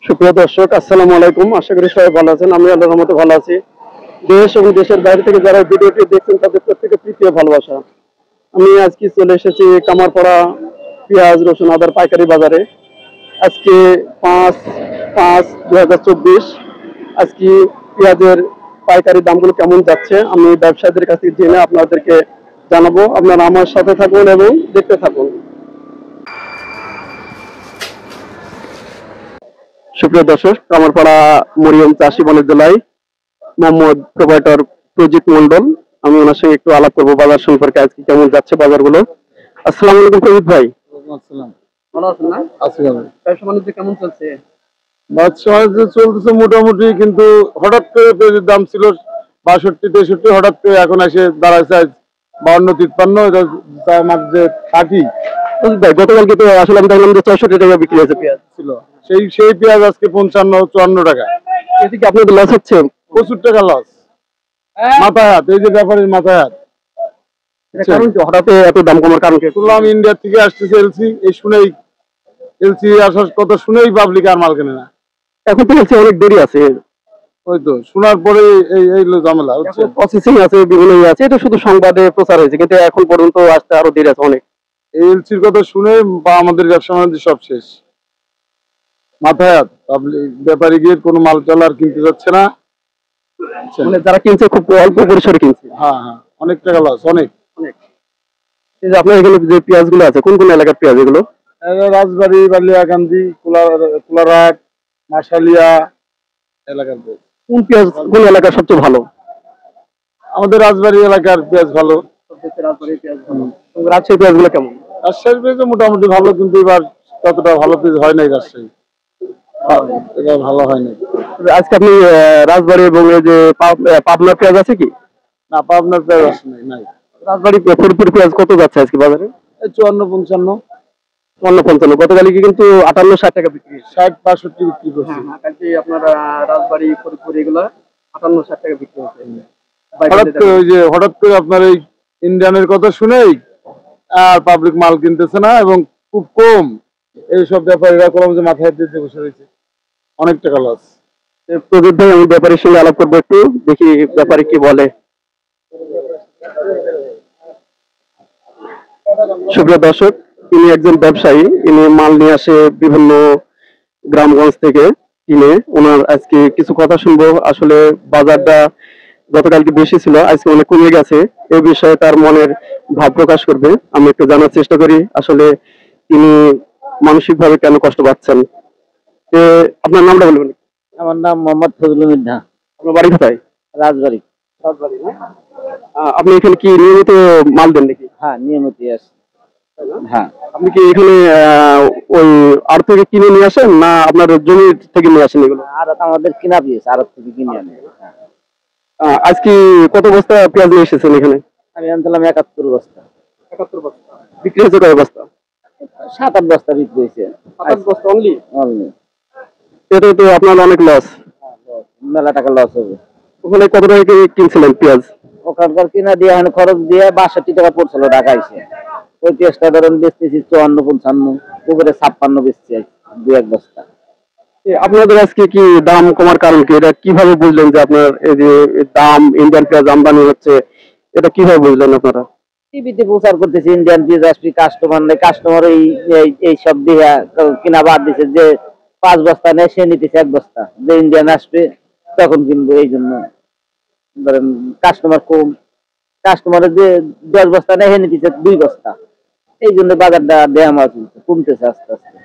সুপ্রিয় দর্শক, আসসালামু আলাইকুম। আশা করি সবাই ভালো আছেন। আমি আল্লাহর রহমতে ভালো আছি। দেশ এবং দেশের বাইরে থেকে যারা ভিডিওটি দেখছেন তাদের প্রত্যেকে প্রীতীয় ভালোবাসা। আমি আজকে চলে এসেছি কামারপাড়া পেঁয়াজ রসুন আদার পাইকারি বাজারে। আজকে 5/5/2024। আজকে পেঁয়াজের পাইকারি দামগুলো কেমন যাচ্ছে আমি ব্যবসায়ীদের কাছ থেকে জেনে আপনাদেরকে জানাবো। আপনারা আমার সাথে থাকুন এবং দেখতে থাকুন। সুপ্রিয় দর্শক, কামারপাড়া মরিয়ম চাষী বাণিজ্যালয় মোহাম্মদ প্রোপাইটর প্রজিত মন্ডল। আমি ওনার সঙ্গে একটু আলাপ করবো বাজার সম্পর্কে, আজকে কেমন যাচ্ছে বাজারগুলো। আসসালামু আলাইকুম প্রজিত ভাই। আসসালাম। ভালো আছেন না? আছি ভালো। ব্যবসা বাণিজ্য কেমন চলছে? ব্যবসা বাণিজ্য চলতেছে মোটামুটি, কিন্তু হঠাৎ করে পেঁয়াজের দাম ছিল 62-63, হঠাৎ করে এখন এসে দাঁড়াইছে 52-53, এটা মাঝে 30 প্রজিত ভাই, গতকালকে তো আসলে আমি দেখলাম যে 64 টাকা বিক্রি হয়েছে পেঁয়াজ। ছিল। সেই পেঁয়াজ আজকে 55-54 টাকা। এতে কি আপনাদের লস হচ্ছে? প্রচুর টাকা লস, মাথায় হাত। এই যে ব্যাপারের মাথায় হাত। এটা কারণ কি, হঠাৎ এত দাম কমার কারণ কি? শুনলাম ইন্ডিয়া থেকে আসতেছে এলসি, এই শুনেই এলসি আসার কথা শুনেই পাবলিক আর মাল কেনে না। এখন তো বলছে অনেক দেরি আছে, ওই তো শোনার পরে এই ঝামেলা হচ্ছে। প্রসেসিং আছে, বিভিন্ন ইয়ে আছে। এটা শুধু সংবাদে প্রচার হয়েছে, কিন্তু এখন পর্যন্ত আসতে আরো দেরি আছে অনেক। এই এলসির কথা শুনে বা আমাদের ব্যবসা বাণিজ্য সব শেষ, মাথায় হাত। পাবলিক ব্যাপারে গিয়ে কোনো মাল চাল আর কিনতে যাচ্ছে না। মানে যারা কিনছে খুব অল্প পরিসরে কিনছে। হ্যাঁ হ্যাঁ, অনেক টাকা লস, অনেক। এই যে আপনার এখানে যে পেঁয়াজ গুলো আছে, কোন কোন এলাকার পেঁয়াজ এগুলো? রাজবাড়ি, বালিয়াকান্দি, কুলারহাট, মাসালিয়া এলাকার পেঁয়াজ। কোন পেঁয়াজ কোন এলাকা সবচেয়ে ভালো? আমাদের রাজবাড়ি এলাকার পেঁয়াজ ভালো। রাজশাহী পেঁয়াজ গুলো কেমন? রাজশাহীর পেঁয়াজ মোটামুটি ভালো, কিন্তু এবার ততটা ভালো পেঁয়াজ হয় নাই রাজশাহী, এটা ভালো হয় নাই। আজকে আপনি রাজবাড়ি এবং এই যে পাবনার পেঁয়াজ আছে কি? না, পাবনার পেঁয়াজ আসে নাই। রাজবাড়ি ফরিদপুর পেঁয়াজ কত যাচ্ছে আজকে বাজারে? 54-55। 55 গতকালকে কিন্তু 58-60 টাকা বিক্রি, 60-62 বিক্রি করছে। কালকে আপনার রাজবাড়ি ফরিদপুর এগুলা 58-60 টাকা বিক্রি হচ্ছে। হঠাৎ করে আপনার এই ইন্ডিয়ানের কথা শুনেই আর পাবলিক মাল কিনতেছে না, এবং খুব কম। এইসব ব্যাপারীরা কলম যে মাথায় দিতে বসে রয়েছে, অনেক টাকা লস। প্রদীপ ভাই, আমি ব্যাপারীর সঙ্গে আলাপ করবো, একটু দেখি ব্যাপারী কি বলে। সুপ্রিয় দর্শক, ইনি একজন ব্যবসায়ী। ইনি মাল নিয়ে আসে বিভিন্ন গ্রামগঞ্জ থেকে কিনে। ওনার আজকে কিছু কথা শুনবো। আসলে বাজারটা গতকালকে বেশি ছিল, আজকে অনেক কমে গেছে। এই বিষয়ে তার মনের ভাব প্রকাশ করবে। আমি একটু জানার চেষ্টা করি আসলে তিনি মানসিক ভাবে কেন কষ্ট পাচ্ছেন। আপনার নামটা বলবেন? আমার নাম মোহাম্মদ ফজলুল মির্জা। আপনার বাড়ি কোথায়? রাজবাড়ি। রাজবাড়ি না? আপনি এখানে কি নিয়মিত মাল দেন নাকি? হ্যাঁ, নিয়মিত আসি। হ্যাঁ। আপনি কি এখানে ওই আড়ত থেকে কিনে নিয়ে আসেন, না আপনার জমি থেকে নিয়ে আসেন এগুলো? আর আমাদের কিনা পেয়েছে, আড়ত থেকে কিনে আনি। আজকে কত বস্তা পেঁয়াজ নিয়ে এসেছেন এখানে? আমি আনছিলাম 71 বস্তা। 71 বস্তা বিক্রি হয়েছে কয় বস্তা? 7-8 বস্তা বিক্রি হয়েছে। 7-8 বস্তা অনলি? অনলি। এটা তো আপনার অনেক লস। মেলা টাকা লস হবে। ওখানে কত টাকা কিনছিলেন পেঁয়াজ? ওখানকার কিনা দিয়ে এখন খরচ দিয়ে 62 টাকা পড়ছিল ঢাকা এসে। ওই পেঁয়াজটা ধরেন বেচতেছি 54-55, উপরে 56 বেচছি 2-1 বস্তা। আপনাদের আজকে কি দাম কমার কারণ কি? এটা কিভাবে বুঝলেন যে আপনার এই যে দাম ইন্ডিয়ান পেঁয়াজ আমদানি হচ্ছে, এটা কিভাবে বুঝলেন আপনারা? টিভিতে প্রচার করতেছে ইন্ডিয়ান পেঁয়াজ আসবে, কাস্টমার নেই। কাস্টমার এই সব দিয়ে কিনা বাদ দিছে, যে 5 বস্তা নেয় সে নিতেছে 1 বস্তা, যে ইন্ডিয়ান আসবে তখন কিনবো। এই জন্য ধরেন কাস্টমার কম। কাস্টমারের যে 10 বস্তা নেয় সে নিতেছে 2 বস্তা। এই জন্য বাজারটা দেয়া মাছ কমতেছে আস্তে আস্তে।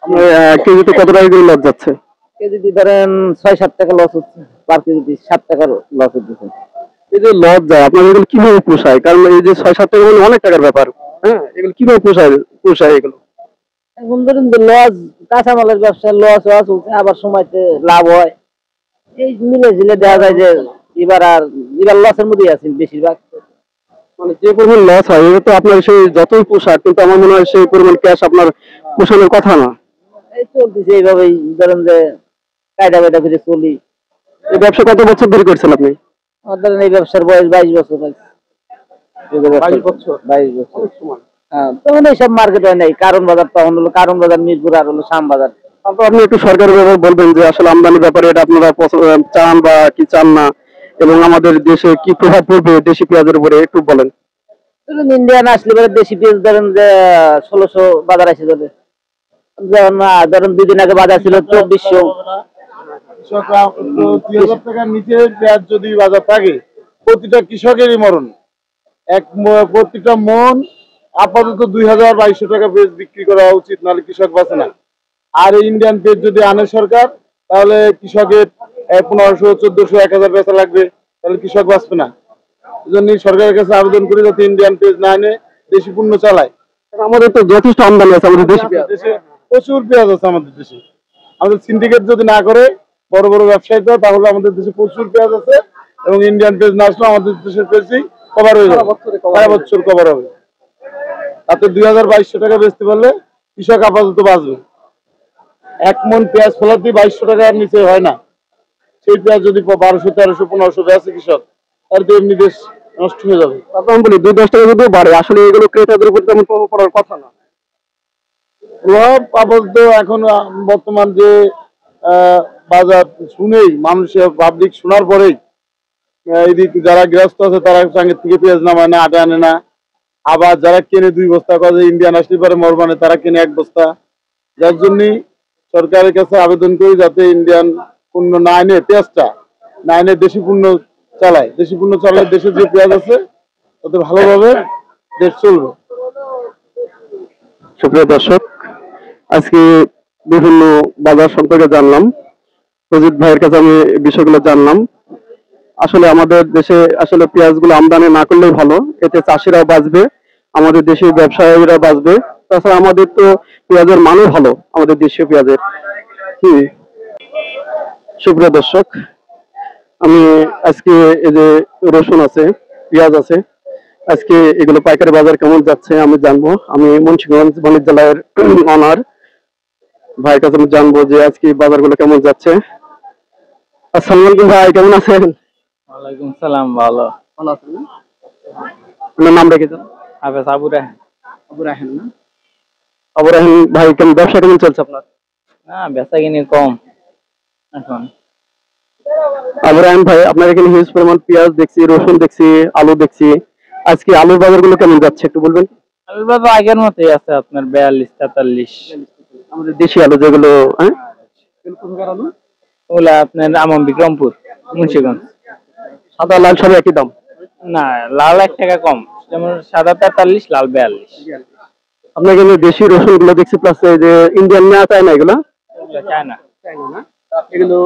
আপনার কেজিতে কত টাকা করে লস যাচ্ছে? কেজিতে ধরেন 6-7 টাকা লস হচ্ছে, পার কেজিতে 7 টাকার লস হচ্ছে। এই যে লস যায়, আপনার এগুলো কিভাবে পোষায়? কারণ এই যে 6-7 টাকা মানে অনেক টাকার ব্যাপার। হ্যাঁ, এগুলো কিভাবে পোষায় এগুলো? এখন ধরেন যে লস, কাঁচামালের ব্যবসায় লস হওয়া চলছে, আবার সময়তে লাভ হয়। এই মিলে ঝিলে দেখা যায় যে এবার লসের মধ্যেই আছে বেশিরভাগ। মানে যে পরিমাণ লস হয়, এটা তো আপনার সেই যতই পোষাক, কিন্তু আমার মনে হয় সেই পরিমাণ ক্যাশ আপনার পোষানোর কথা না। এই চলতেছে এইভাবেই, ধরেন যে কায়দা বায়দা করে চলি। এই ব্যবসা কত বছর ধরে করছেন আপনি? ধরেন এই ব্যবসার বয়স 22 বছর। 22 বছর? 22 বছর। হ্যাঁ, তখন এইসব মার্কেট হয় নাই। কারণ বাজার তখন হলো কারণ বাজার, মিরপুর, আর হলো শ্যামবাজার, তারপর আপনি একটু সরকারের ব্যাপারে বলবেন যে আসলে আমদানির ব্যাপারে এটা আপনারা চান বা কি চান না, এবং আমাদের দেশে কি প্রভাব পড়বে দেশি পেঁয়াজের উপরে একটু বলেন। ধরুন ইন্ডিয়ান আসলে পরে দেশি পেঁয়াজ ধরেন যে 1600 বাজার এসে যাবে। যেমন ধরেন 2 দিন আগে বাজার ছিল 2400। কৃষকরা তো 2000 টাকার নিচে পেঁয়াজ যদি বাজার থাকে, প্রতিটা কৃষকেরই মরণ। প্রতিটা মন আপাতত 2000-2200 টাকা পেঁয়াজ বিক্রি করা উচিত, নাহলে কৃষক বাঁচে না। আর এই ইন্ডিয়ান পেঁয়াজ যদি আনে সরকার, তাহলে কৃষকের 1500, 1400, 1000 বেচা লাগবে, তাহলে কৃষক বাঁচবে না। এই জন্য সরকারের কাছে আবেদন করি যাতে ইন্ডিয়ান পেঁয়াজ না এনে দেশি পণ্য চালায়। আমাদের তো যথেষ্ট আমদানি আছে আমাদের দেশি পেঁয়াজ। দেশে প্রচুর পেঁয়াজ আছে আমাদের দেশে। আমাদের সিন্ডিকেট যদি না করে বড় বড় ব্যবসায়ীরা, তাহলে আমাদের দেশে প্রচুর পেঁয়াজ আছে, এবং ইন্ডিয়ান পেঁয়াজ না আসলে আমাদের দেশের পেঁয়াজই কভার হয়ে যাবে, সারা বছর কভার হবে। তাতে 2000-2200 টাকা বেচতে পারলে কৃষক আপাতত বাঁচবে। 1 মন পেঁয়াজ ফলাতে 2200 টাকার নিচে হয় না। সেই পেঁয়াজ যদি 1200, 1300, 1500 বেচে কৃষক, তার তো এমনি দেশ নষ্ট হয়ে যাবে। তারপর আমি বলি 2-10 টাকা যদি বাড়ে, আসলে এগুলো ক্রেতাদের উপর তেমন প্রভাব পড়ার কথা না। প্রভাব আপাতত এখন বর্তমান যে বাজার শুনেই মানুষের পাবলিক শোনার পরেই এইদিক যারা গৃহস্থ আছে তারা সঙ্গে থেকে পেঁয়াজ নামায় না, আটা আনে না। আবার যারা কেনে 2 বস্তা, কাজে ইন্ডিয়ান আসলে পরে মরবানে, তারা কেনে 1 বস্তা। যার জন্যই সরকারের কাছে আবেদন করি যাতে ইন্ডিয়ান পণ্য না এনে, পেঁয়াজটা না এনে দেশি পণ্য চালায়। দেশি পণ্য চালায় দেশের যে পেঁয়াজ আছে তাতে ভালোভাবে দেশ চলবে। সুপ্রিয় দর্শক, আজকে বিভিন্ন বাজার সম্পর্কে জানলাম। প্রজিত ভাইয়ের কাছে আমি বিষয়গুলো জানলাম। আসলে আমাদের দেশে আসলে পেঁয়াজগুলো আমদানি না করলেই ভালো, এতে চাষিরা বাঁচবে, আমাদের দেশের ব্যবসায়ীরা বাঁচবে। তাছাড়া আমাদের তো পেঁয়াজের মানও ভালো, আমাদের দেশীয় পেঁয়াজের। সুপ্রিয় দর্শক, আমি আজকে এই যে রসুন আছে, পেঁয়াজ আছে, আজকে এগুলো পাইকারি বাজার কেমন যাচ্ছে আমি জানবো। আমি মুন্সিগঞ্জ বাণিজ্যালয়ের অনার ভাইয়ের কাছে আমি জানবো যে আজকে বাজারগুলো কেমন যাচ্ছে। আসসালামু আলাইকুম ভাই, কেমন আছেন? ওয়ালাইকুম সালাম, ভালো। ভালো আছেন না? আপনার নাম রেখেছেন? হাফেজ আবু রাহেন। আবু রাহেন না? আবু রাহেন ভাই, কেমন ব্যবসা কেমন চলছে আপনার? না, বেচা কিনি কম এখন। আবু রাহেন ভাই, আপনার এখানে হিউজ পরিমাণ পেঁয়াজ দেখছি, রসুন দেখছি, আলু দেখছি। আজকে আলুর বাজারগুলো কেমন যাচ্ছে একটু বলবেন? আলুর বাজার আগের মতোই আছে, আপনার 42-43। আমাদের দেশি আলু যেগুলো, হ্যাঁ, ওগুলা আপনার আমার বিক্রমপুর, মুন্সিগঞ্জ। সাদা লাল সব একই দাম? না, লাল 1 টাকা কম, যেমন সাদা 43, লাল 42। আপনার এখানে দেশি রসুন গুলো দেখছি, প্লাস যে ইন্ডিয়ান না চায় না, এগুলো এগুলো চায় না। এগুলো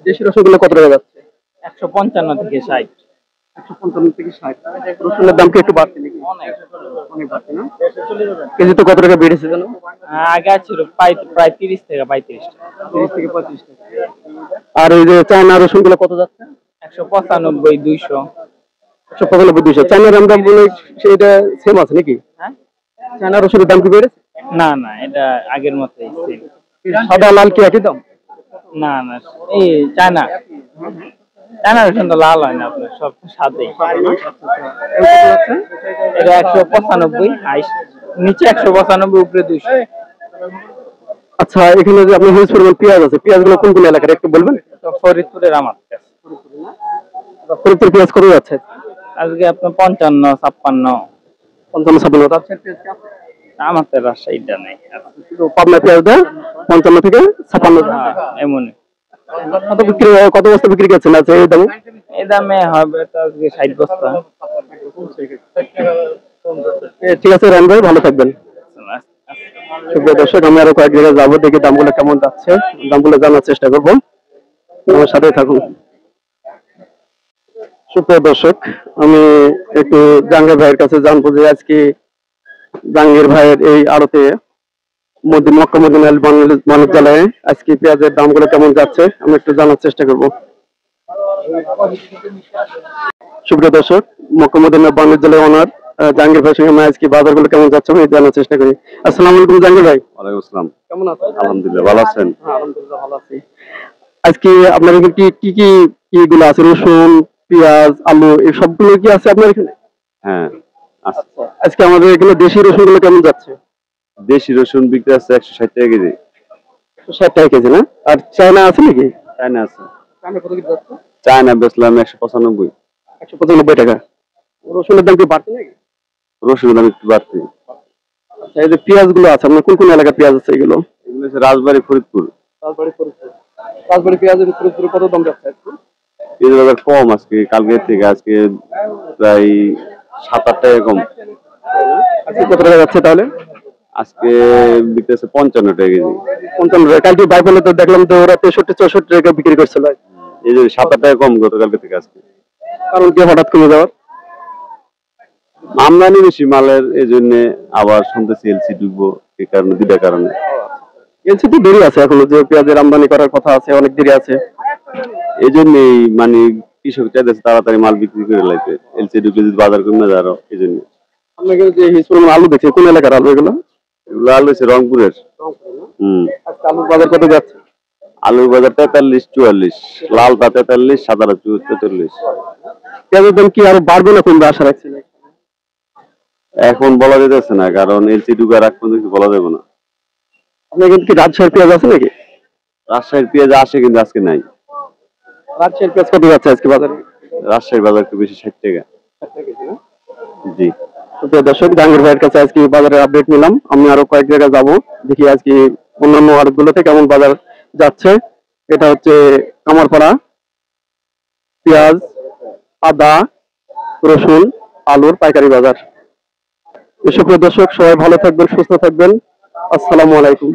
দেশি রসুন গুলো কত টাকা যাচ্ছে? 155 থেকে 60। 155 থেকে 60। রসুনের দাম কি একটু বাড়ছে নাকি? অনেক অনেক বাড়ছে না? কেজি তো কত টাকা বেড়েছে জানো? আগে ছিল প্রায় 30 থেকে 35 টাকা। 30 থেকে 35 টাকা। আর এই যে চায়না রসুন গুলো কত যাচ্ছে? 195, 200। 195, 200। চায়নার দাম বলে সেটা সেম আছে নাকি? হ্যাঁ, চায়না রসুনের দাম কি বেড়েছে? না না, এটা আগের মতোই সেম। সাদা লাল কি একই দাম? না না, এই চায়না রসুন তো লাল হয় না, আপনার সব সাদে। এটা 195, নিচে 195, উপরে 200। আচ্ছা, এখানে যে আপনার হিউজ পরিমাণ পেঁয়াজ আছে, পেঁয়াজ গুলো কোন কোন এলাকার একটু বলবেন? ফরিদপুরের আমার কাছে ফরিদপুর পেঁয়াজ কত যাচ্ছে আজকে আপনার 55, 56। 55, 56। আমার তো রাজশাহীটা নেই। পাবনা পেঁয়াজটা 55 থেকে 56 টাকা। এমনই। কত বস্তা বিক্রি করছেন আছে এই দামে? এই দামে হবে তো আজকে 60 বস্তা। ঠিক আছে রান ভাই, ভালো থাকবেন। সুপ্রিয় দর্শক, আমি আরো কয়েক জায়গায় যাবো, দেখি দামগুলো কেমন যাচ্ছে, দামগুলো জানার চেষ্টা করবো, আমার সাথে থাকুন। সুপ্রিয় দর্শক, আমি একটু জাহাঙ্গীর ভাইয়ের কাছে জানবো যে আজকে জাহাঙ্গীর ভাইয়ের এই আড়তে মক্কা মদিনা বাণিজ্যালয়ে আজকে পেঁয়াজের দামগুলো কেমন যাচ্ছে আমি একটু জানার চেষ্টা করবো। সুপ্রিয় দর্শক, মক্কা মদিনা বাণিজ্যালয় অনার জাহাঙ্গীর ভাইয়ের সঙ্গে আমি আজকে বাজারগুলো কেমন যাচ্ছে আমি জানার চেষ্টা করি। আসসালামু আলাইকুম জাহাঙ্গীর ভাই। ওয়ালাইকুম আসসালাম। কেমন আছেন? আলহামদুলিল্লাহ, ভালো আছেন? হ্যাঁ, আলহামদুলিল্লাহ ভালো আছি। আজকে আপনার এখানে কি কি কি গুলো আছে? রসুন, পেঁয়াজ, আলু, এই সবগুলো কি আছে আপনার এখানে? হ্যাঁ আছে। আজকে আমাদের এখানে দেশি রসুন গুলো কেমন যাচ্ছে? দেশি রসুন বিক্রি আছে 160 টাকা কেজি। 60 টাকা কেজি না? আর চায়না আছে নাকি? চায়না আছে। চায়না কত কেজি যাচ্ছে? চায়না বেচলাম 195। 195 টাকা। রসুনের দাম কি বাড়ছে নাকি? রসুনের দাম একটু বাড়তি। আচ্ছা, এই যে পেঁয়াজ গুলো আছে, আপনার কোন কোন এলাকার পেঁয়াজ আছে এগুলো? এগুলো হচ্ছে রাজবাড়ী, ফরিদপুর। রাজবাড়ী ফরিদপুর। রাজবাড়ী পেঁয়াজের ফরিদপুরে কত দাম যাচ্ছে আজকে? এই বাজার কম আজকে, কালকের থেকে আজকে প্রায় 7-8 টাকা কম। আজকে কত টাকা যাচ্ছে তাহলে? আজকে বিকতেছে 55 টাকা কেজি। 55 টাকা। কালকে বাইপালে তো দেখলাম তো ওরা 63-64 টাকা বিক্রি করছিল। এই যে 7-8 টাকা কম গতকালকে থেকে আজকে। কারণ কি হঠাৎ কমে যাওয়ার? আমদানি বেশি মালের, এই জন্য আবার শুনতেছি এলসি ঢুকবো, এই কারণে, দুইটা কারণে। এলসি তো দেরি আছে এখনো, যে পেঁয়াজের আমদানি করার কথা আছে, অনেক দেরি আছে। এই জন্যই মানে কৃষক চাইতেছে তাড়াতাড়ি মাল বিক্রি করে লাইতে, এলসি ঢুকলে যদি বাজার কমে যায় আরো, এই জন্য। আপনাকে যে হিসেবে আলু দেখছি, কোন এলাকার আলু এগুলো? এগুলো আলু হচ্ছে রংপুরের। আজকে আলুর বাজার কত যাচ্ছে? আলুর বাজার 43-44, লালটা 43, সাদাটা 44। পেঁয়াজের দাম কি আরো বাড়বে না কমবে আশা রাখছেন? এখন বলা যেতেছে না, কারণ এলসি ঢুকার আগ পর্যন্ত কিছু বলা যাবে না। আপনার কি রাজশাহীর পেঁয়াজ আছে নাকি? রাজশাহীর পেঁয়াজ আসে কিন্তু আজকে নাই। রাজশাহীর পেঁয়াজ কত যাচ্ছে আজকে বাজারে? রাজশাহীর বাজার একটু বেশি, 60 টাকা। জি। প্রিয় দর্শক, জাহাঙ্গীর ভাইয়ের কাছে আজকে বাজারের আপডেট নিলাম। আমি আরো কয়েক জায়গায় যাব, দেখি আজকে অন্যান্য হাটগুলোতে কেমন বাজার যাচ্ছে। এটা হচ্ছে কামারপাড়া, পেঁয়াজ, আদা, রসুন, আলুর পাইকারি বাজার। সুপ্রিয় দর্শক, সবাই ভালো থাকবেন, সুস্থ থাকবেন। আসসালামু আলাইকুম।